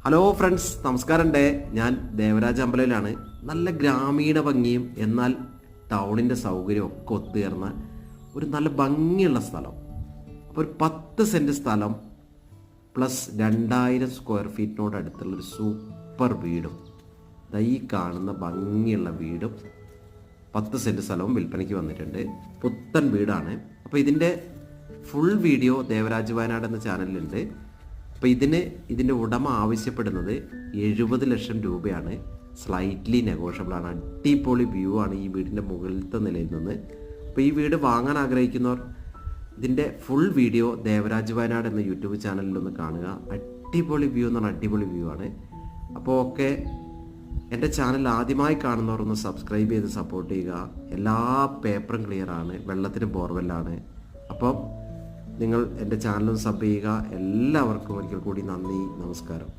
Hello friends, നമസ്കാരമുണ്ട്. ഞാൻ ദേവരാജ് അമ്പലയിലാണ്. നല്ല ഗ്രാമീണ ഭംഗിയും എന്നാൽ ടൗണിൻ്റെ സൗകര്യം ഒക്കെ ഒത്തുചേർന്ന ഒരു നല്ല ഭംഗിയുള്ള സ്ഥലം. അപ്പോൾ ഒരു 10 സെൻറ്റ് സ്ഥലം പ്ലസ് 2000 സ്ക്വയർ ഫീറ്റിനോട് അടുത്തുള്ളൊരു സൂപ്പർ വീടും, ഈ കാണുന്ന ഭംഗിയുള്ള വീടും 10 സെൻറ്റ് സ്ഥലവും വിൽപ്പനയ്ക്ക് വന്നിട്ടുണ്ട്. പുത്തൻ വീടാണ്. അപ്പോൾ ഇതിൻ്റെ ഫുൾ വീഡിയോ ദേവരാജ് വയനാട് എന്ന ചാനലിലുണ്ട്. അപ്പോൾ ഇതിൻ്റെ ഉടമ ആവശ്യപ്പെടുന്നത് 70 ലക്ഷം രൂപയാണ്. സ്ലൈറ്റ്ലി നെഗോഷ്യബിളാണ്. അടിപൊളി വ്യൂ ആണ് ഈ വീടിൻ്റെ മുകളിലത്തെ നിലയിൽ നിന്ന്. അപ്പോൾ ഈ വീട് വാങ്ങാൻ ആഗ്രഹിക്കുന്നവർ ഇതിൻ്റെ ഫുൾ വീഡിയോ ദേവരാജ് വയനാട് എന്ന യൂട്യൂബ് ചാനലിലൊന്ന് കാണുക. അടിപൊളി വ്യൂ എന്ന് പറഞ്ഞാൽ അടിപൊളി വ്യൂ ആണ്. അപ്പോൾ എൻ്റെ ചാനൽ ആദ്യമായി കാണുന്നവർ ഒന്ന് സബ്സ്ക്രൈബ് ചെയ്ത് സപ്പോർട്ട് ചെയ്യുക. എല്ലാ പേപ്പറും ക്ലിയറാണ്, വെള്ളത്തിന് ബോർവെല്ലാണ്. അപ്പം നിങ്ങൾ എൻ്റെ ചാനലും സബ് ചെയ്യുക. എല്ലാവർക്കും ഒരിക്കൽ കൂടി നന്ദി, നമസ്കാരം.